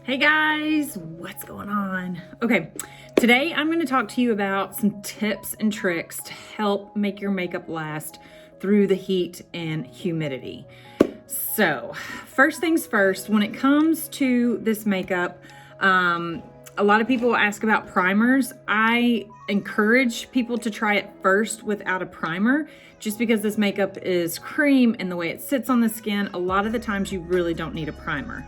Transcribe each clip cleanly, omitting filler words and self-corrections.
Hey guys, what's going on? Okay, today I'm going to talk to you about some tips and tricks to help make your makeup last through the heat and humidity. So, first things first, when it comes to this makeup, a lot of people ask about primers. I encourage people to try it first without a primer, just because this makeup is cream and the way it sits on the skin, a lot of the times you really don't need a primer.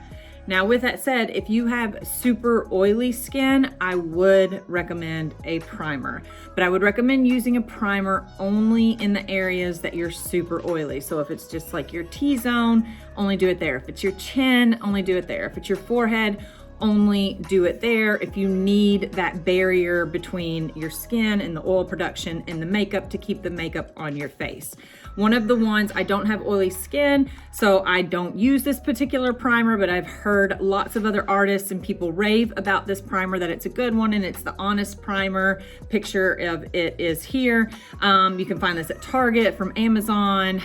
Now, with that said, if you have super oily skin, I would recommend a primer, but I would recommend using a primer only in the areas that you're super oily. So if it's just like your T-zone, only do it there. If it's your chin, only do it there. If it's your forehead, only do it there. If you need that barrier between your skin and the oil production and the makeup to keep the makeup on your face. One of the ones, I don't have oily skin, so I don't use this particular primer, but I've heard lots of other artists and people rave about this primer, that it's a good one, and it's the Honest Primer. Picture of it is here. You can find this at Target, from Amazon,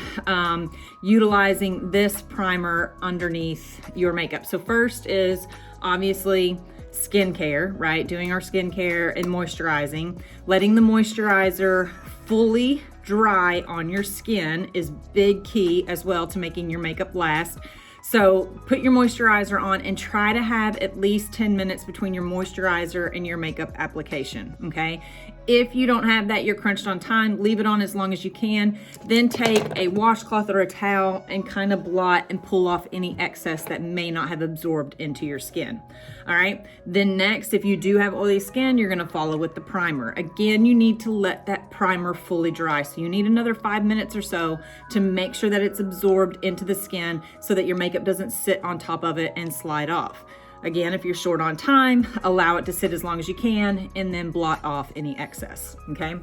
utilizing this primer underneath your makeup. So first is obviously skincare, right? Doing our skincare and moisturizing. Letting the moisturizer fully dry on your skin is big key as well to making your makeup last. So put your moisturizer on and try to have at least 10 minutes between your moisturizer and your makeup application, okay? If you don't have that, you're crunched on time, leave it on as long as you can. Then take a washcloth or a towel and kind of blot and pull off any excess that may not have absorbed into your skin. All right, then next, if you do have oily skin, you're gonna follow with the primer. Again, you need to let that primer fully dry. So you need another 5 minutes or so to make sure that it's absorbed into the skin so that your makeup doesn't sit on top of it and slide off. Again, if you're short on time, allow it to sit as long as you can and then blot off any excess, okay?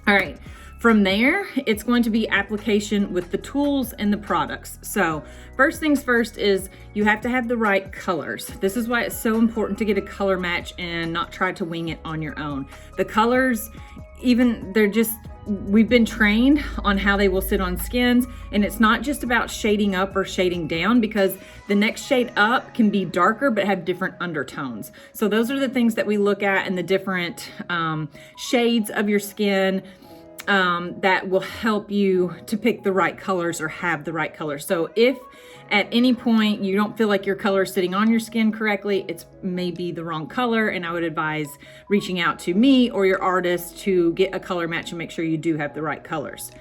All right, from there, it's going to be application with the tools and the products. So first things first is you have to have the right colors. This is why it's so important to get a color match and not try to wing it on your own. The colors, we've been trained on how they will sit on skins, and it's not just about shading up or shading down, because the next shade up can be darker but have different undertones. So those are the things that we look at in the different shades of your skin that will help you to pick the right colors or have the right colors. So if at any point you don't feel like your color is sitting on your skin correctly, it's maybe the wrong color, and I would advise reaching out to me or your artist to get a color match and make sure you do have the right colors.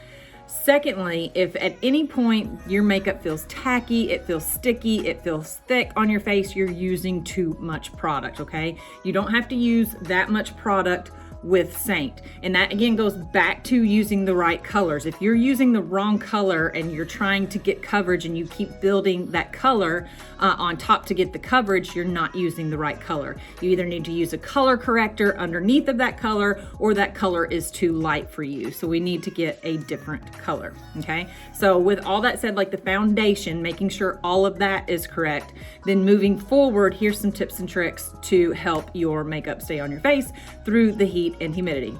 Secondly, if at any point your makeup feels tacky, it feels sticky, it feels thick on your face, you're using too much product, okay? You don't have to use that much product with SEINT. And that again goes back to using the right colors. If you're using the wrong color and you're trying to get coverage and you keep building that color on top to get the coverage, you're not using the right color. You either need to use a color corrector underneath of that color, or that color is too light for you. So we need to get a different color, okay? So with all that said, like the foundation, making sure all of that is correct, then moving forward, here's some tips and tricks to help your makeup stay on your face through the heat and humidity.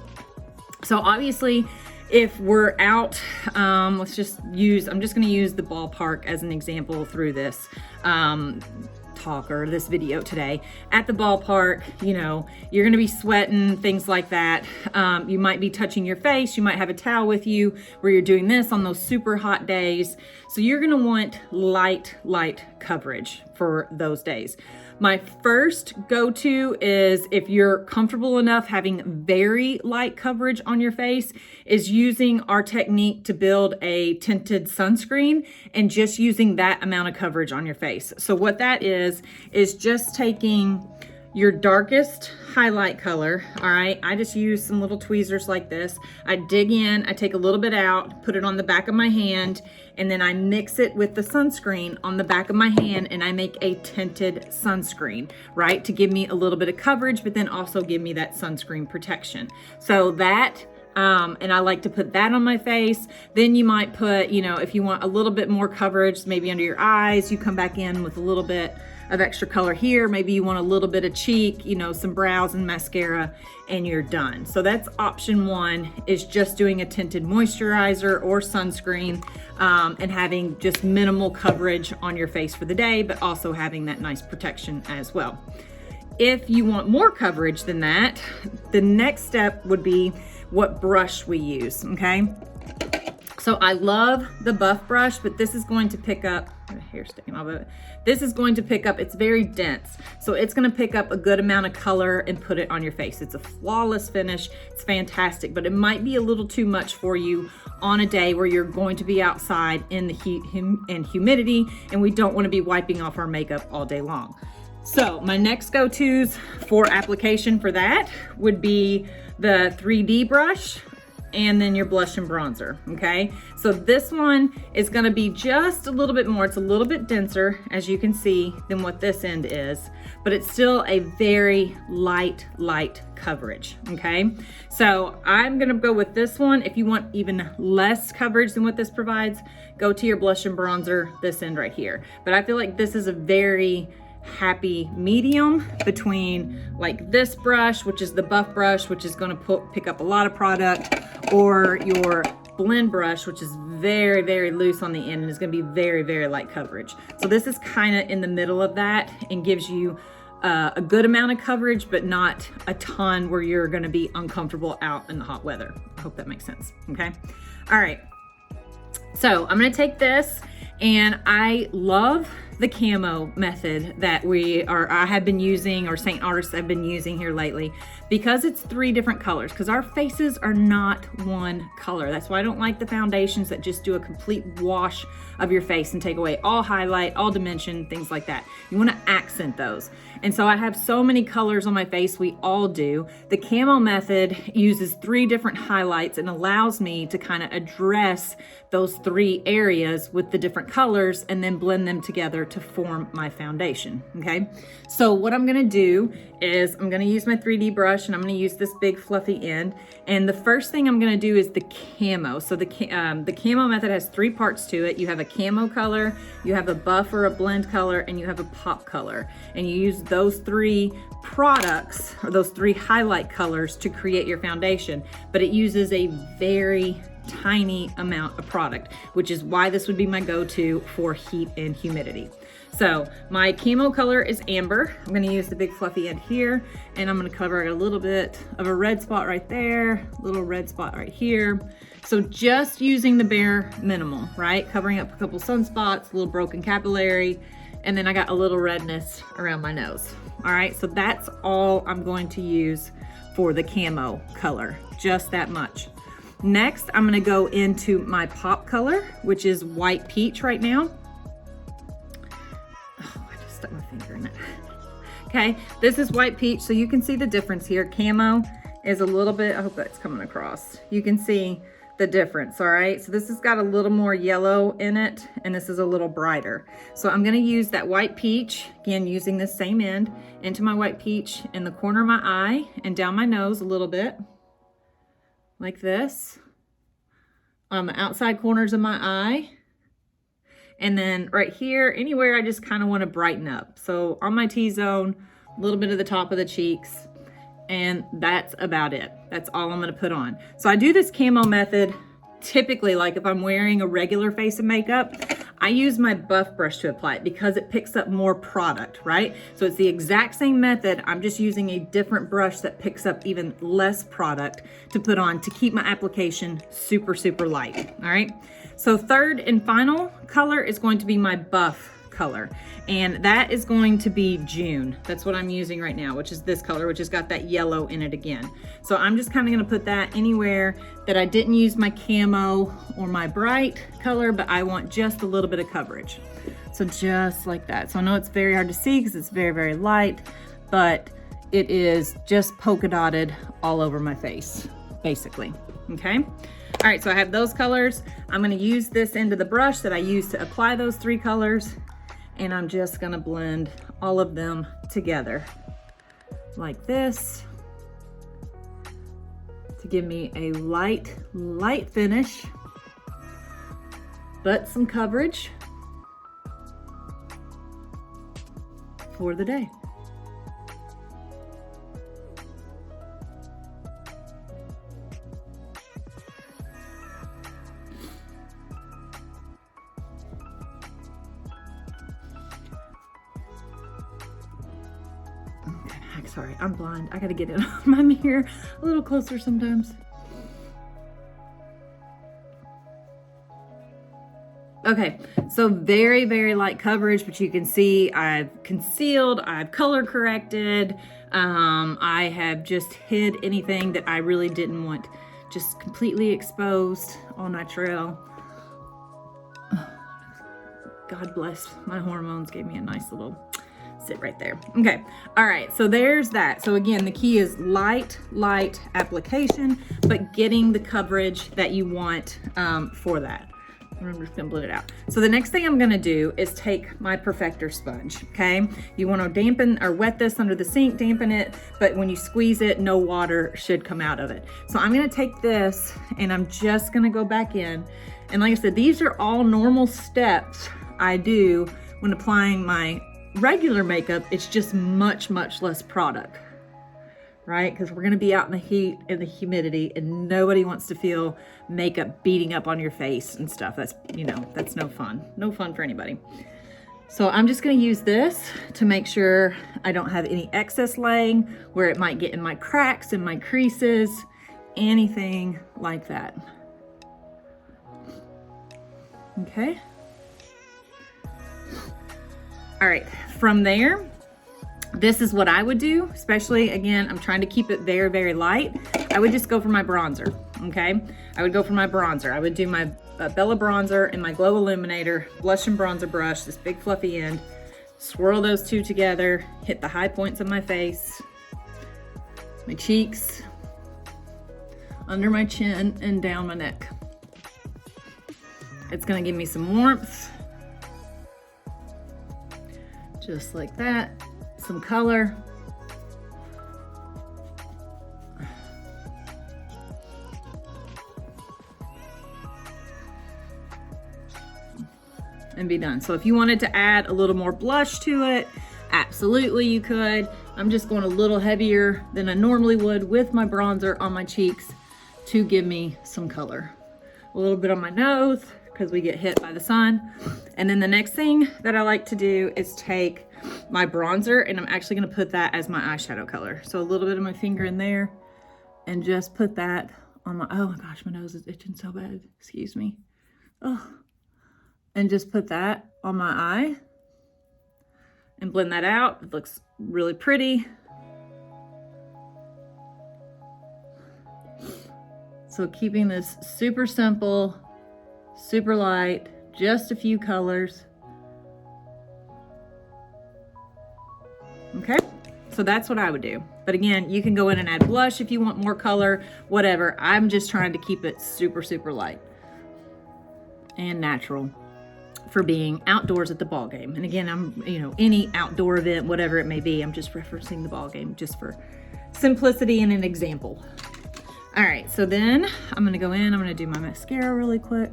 So obviously, if we're out, I'm just gonna use the ballpark as an example through this talk or this video today. At the ballpark, you know, you're gonna be sweating, things like that. You might be touching your face, you might have a towel with you where you're doing this on those super hot days. So you're gonna want light coverage for those days. My first go-to is, if you're comfortable enough having very light coverage on your face, is using our technique to build a tinted sunscreen and just using that amount of coverage on your face. So what that is just taking your darkest highlight color, all right? I just use some little tweezers like this. I dig in, I take a little bit out, put it on the back of my hand, and then I mix it with the sunscreen on the back of my hand, and I make a tinted sunscreen, right? To give me a little bit of coverage, but then also give me that sunscreen protection. So that And I like to put that on my face. Then you might put, you know, if you want a little bit more coverage, maybe under your eyes, you come back in with a little bit of extra color here. Maybe you want a little bit of cheek, you know, some brows and mascara, and you're done. So that's option one, is just doing a tinted moisturizer or sunscreen, and having just minimal coverage on your face for the day, but also having that nice protection as well. If you want more coverage than that, the next step would be what brush we use, okay? So I love the Buff brush, but this is going to pick up, hair sticking off of it. This is going to pick up, it's very dense. So it's gonna pick up a good amount of color and put it on your face. It's a flawless finish, it's fantastic, but it might be a little too much for you on a day where you're going to be outside in the heat and humidity, and we don't wanna be wiping off our makeup all day long. So my next go-tos for application for that would be the 3D brush, and then your blush and bronzer, okay? So this one is gonna be just a little bit more, it's a little bit denser, as you can see, than what this end is, but it's still a very light coverage, okay? So I'm gonna go with this one. If you want even less coverage than what this provides, go to your blush and bronzer, this end right here. But I feel like this is a very happy medium between like this brush, which is the Buff brush, which is going to pick up a lot of product, or your blend brush, which is very loose on the end and is going to be very light coverage. So this is kind of in the middle of that and gives you a good amount of coverage, but not a ton where you're going to be uncomfortable out in the hot weather. I hope that makes sense. Okay. All right. So I'm going to take this, and I love the camo method that I have been using, or SEINT artists have been using here lately, because it's 3 different colors, because our faces are not one color. That's why I don't like the foundations that just do a complete wash of your face and take away all highlight, all dimension, things like that. You want to accent those. And so I have so many colors on my face, we all do. The camo method uses 3 different highlights and allows me to kind of address those 3 areas with the different colors and then blend them together to form my foundation, okay? So what I'm gonna do is I'm gonna use my 3D brush, and I'm gonna use this big fluffy end. And the first thing I'm gonna do is the camo. So the camo method has 3 parts to it. You have a camo color, you have a buff or a blend color, and you have a pop color. And you use those 3 products, or those 3 highlight colors, to create your foundation. But it uses a very tiny amount of product, which is why this would be my go-to for heat and humidity. So my camo color is amber. I'm gonna use the big fluffy end here, and I'm gonna cover a little bit of a red spot right there, a little red spot right here. So just using the bare minimum, right? Covering up a couple sunspots, a little broken capillary, and then I got a little redness around my nose. All right, so that's all I'm going to use for the camo color, just that much. Next, I'm gonna go into my pop color, which is white peach right now. Oh, I just stuck my finger in it. Okay, this is white peach, so you can see the difference here. Camo is a little bit, I hope that's coming across. You can see the difference, all right? So this has got a little more yellow in it, and this is a little brighter. So I'm gonna use that white peach, again, using this same end, into my white peach in the corner of my eye and down my nose a little bit, like this, on the outside corners of my eye. And then right here, anywhere I just kind of want to brighten up. So on my T-zone, a little bit of the top of the cheeks, and that's about it. That's all I'm going to put on. So I do this camo method typically, like if I'm wearing a regular face of makeup, I use my Buff brush to apply it because it picks up more product, right? So it's the exact same method. I'm just using a different brush that picks up even less product to put on to keep my application super light, all right? So third and final color is going to be my Buff color, and that is going to be June. That's what I'm using right now, which is this color, which has got that yellow in it again. So I'm just kind of going to put that anywhere that I didn't use my camo or my bright color, but I want just a little bit of coverage. So just like that. So I know it's very hard to see because it's very light, but it is just polka dotted all over my face, basically. Okay. All right, so I have those colors. I'm going to use this end of the brush that I used to apply those 3 colors, and I'm just gonna blend all of them together like this to give me a light finish, but some coverage for the day. Sorry, I'm blind. I gotta get in my mirror a little closer sometimes. Okay, so very light coverage, but you can see I've concealed, I've color corrected, I have just hid anything that I really didn't want just completely exposed, all natural. God bless, my hormones gave me a nice little sit right there. Okay, all right, so there's that. So again, the key is light application, but getting the coverage that you want for that. I'm just gonna blend it out. So the next thing I'm gonna do is take my Perfector sponge, okay? You wanna dampen or wet this under the sink, dampen it, but when you squeeze it, no water should come out of it. So I'm gonna take this and I'm just gonna go back in. And like I said, these are all normal steps I do when applying my regular makeup. It's just much less product, right? Because we're gonna be out in the heat and the humidity and nobody wants to feel makeup beating up on your face and stuff. That's, you know, that's no fun for anybody. So I'm just gonna use this to make sure I don't have any excess laying where it might get in my cracks and my creases, anything like that. Okay. All right, from there, this is what I would do, especially, again, I'm trying to keep it very light. I would just go for my bronzer, okay? I would go for my bronzer. I would do my Bella bronzer and my Glow Illuminator blush and bronzer brush, this big fluffy end, swirl those two together, hit the high points of my face, my cheeks, under my chin, and down my neck. It's gonna give me some warmth, just like that, some color. And be done. So if you wanted to add a little more blush to it, absolutely you could. I'm just going a little heavier than I normally would with my bronzer on my cheeks to give me some color. A little bit on my nose, because we get hit by the sun. And then the next thing that I like to do is take my bronzer, and I'm actually gonna put that as my eyeshadow color. So a little bit of my finger in there and just put that on my, oh my gosh, my nose is itching so bad, excuse me. Oh, and just put that on my eye and blend that out. It looks really pretty. So keeping this super simple, super light, just a few colors. Okay, so that's what I would do. But again, you can go in and add blush if you want more color, whatever. I'm just trying to keep it super light and natural for being outdoors at the ball game. And again, I'm, you know, any outdoor event, whatever it may be, I'm just referencing the ball game just for simplicity and an example. All right, so then I'm gonna go in, I'm gonna do my mascara really quick.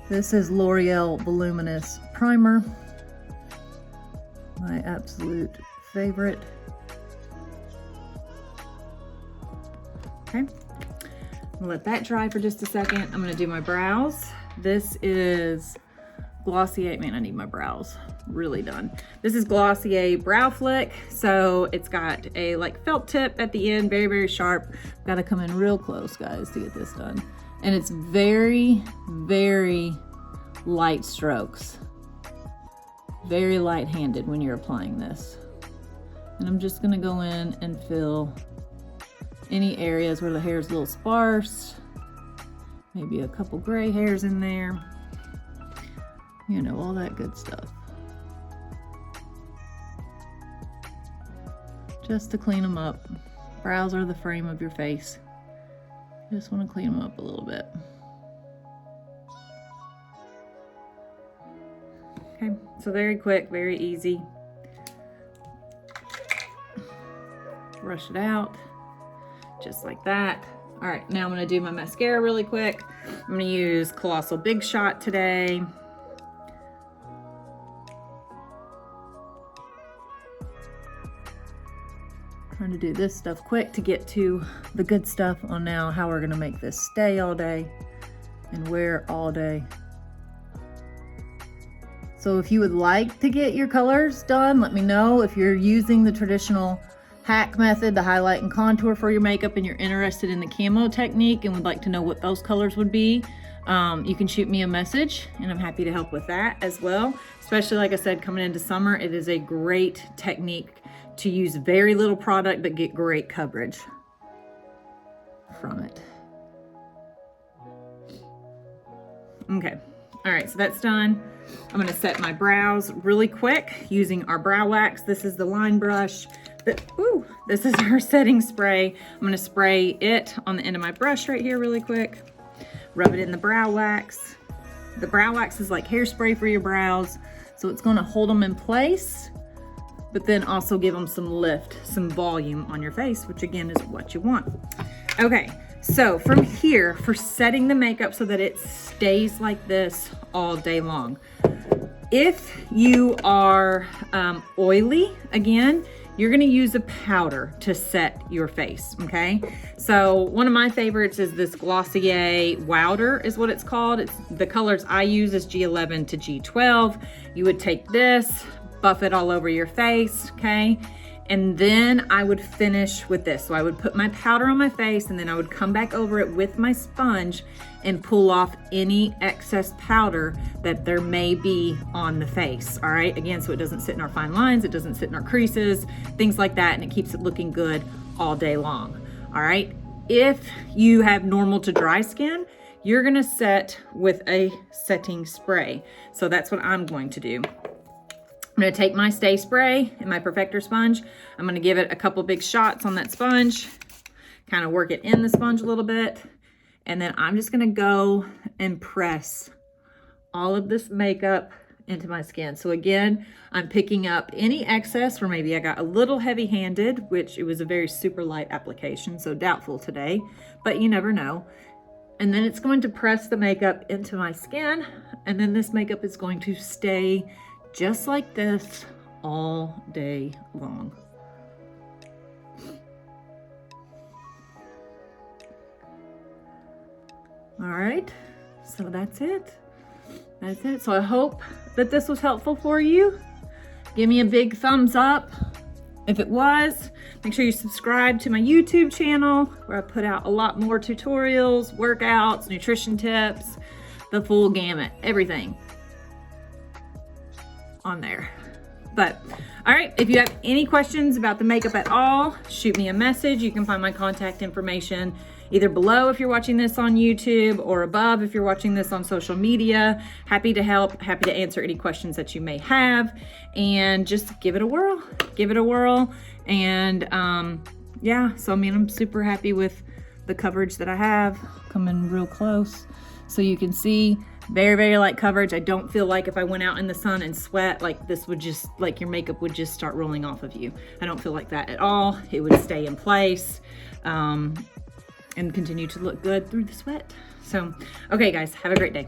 This is L'Oreal Voluminous Primer, my absolute favorite. Okay, I'm gonna let that dry for just a second. I'm gonna do my brows. This is Glossier, man, I need my brows really done. This is Glossier Brow Flick. So it's got a like felt tip at the end, very sharp. Got to come in real close, guys, to get this done. And it's very light strokes. Very light-handed when you're applying this. And I'm just gonna go in and fill any areas where the hair is a little sparse. Maybe a couple gray hairs in there. You know, all that good stuff. Just to clean them up. Brows are the frame of your face. Just want to clean them up a little bit. Okay, so very quick, very easy. brush it out just like that. All right, now I'm gonna do my mascara really quick. I'm gonna use Colossal Big Shot today. Trying to do this stuff quick to get to the good stuff on now how we're gonna make this stay all day and wear all day. So if you would like to get your colors done, let me know. If you're using the traditional hack method, the highlight and contour for your makeup, and you're interested in the camo technique and would like to know what those colors would be, you can shoot me a message and I'm happy to help with that as well. Especially, like I said, coming into summer, it is a great technique to use very little product but get great coverage from it. Okay, all right, so that's done. I'm gonna set my brows really quick using our brow wax. This is the line brush. This is our setting spray. I'm gonna spray it on the end of my brush right here really quick. Rub it in the brow wax. The brow wax is like hairspray for your brows, so it's gonna hold them in place, but then also give them some lift, some volume on your face, which again is what you want. Okay, so from here, for setting the makeup so that it stays like this all day long. If you are oily, again, you're gonna use a powder to set your face, okay? So one of my favorites is this Glossier Wowder is what it's called. The colors I use is G11 to G12. You would take this, buff it all over your face, okay? And then I would finish with this. So I would put my powder on my face and then I would come back over it with my sponge and pull off any excess powder that there may be on the face, all right? Again, so it doesn't sit in our fine lines, it doesn't sit in our creases, things like that, and it keeps it looking good all day long, all right? If you have normal to dry skin, you're gonna set with a setting spray. So that's what I'm going to do. I'm gonna take my Stay Spray and my Perfector sponge. I'm gonna give it a couple big shots on that sponge, kind of work it in the sponge a little bit, and then I'm just gonna go and press all of this makeup into my skin. So again, I'm picking up any excess, or maybe I got a little heavy-handed, which it was a very super light application, so doubtful today, but you never know. And then it's going to press the makeup into my skin, and then this makeup is going to stay just like this all day long. All right, so that's it. That's it. So I hope that this was helpful for you. Give me a big thumbs up if it was. Make sure you subscribe to my YouTube channel where I put out a lot more tutorials, workouts, nutrition tips, the full gamut, everything on there. But all right, if you have any questions about the makeup at all, shoot me a message. You can find my contact information either below if you're watching this on YouTube or above if you're watching this on social media. Happy to help, happy to answer any questions that you may have, and just give it a whirl. Give it a whirl. And yeah, so I mean, I'm super happy with the coverage that I have. Coming real close so you can see. Very, very light coverage. I don't feel like if I went out in the sun and sweat, like this would just, like your makeup would just start rolling off of you. I don't feel like that at all. It would stay in place and continue to look good through the sweat. So, okay guys, have a great day.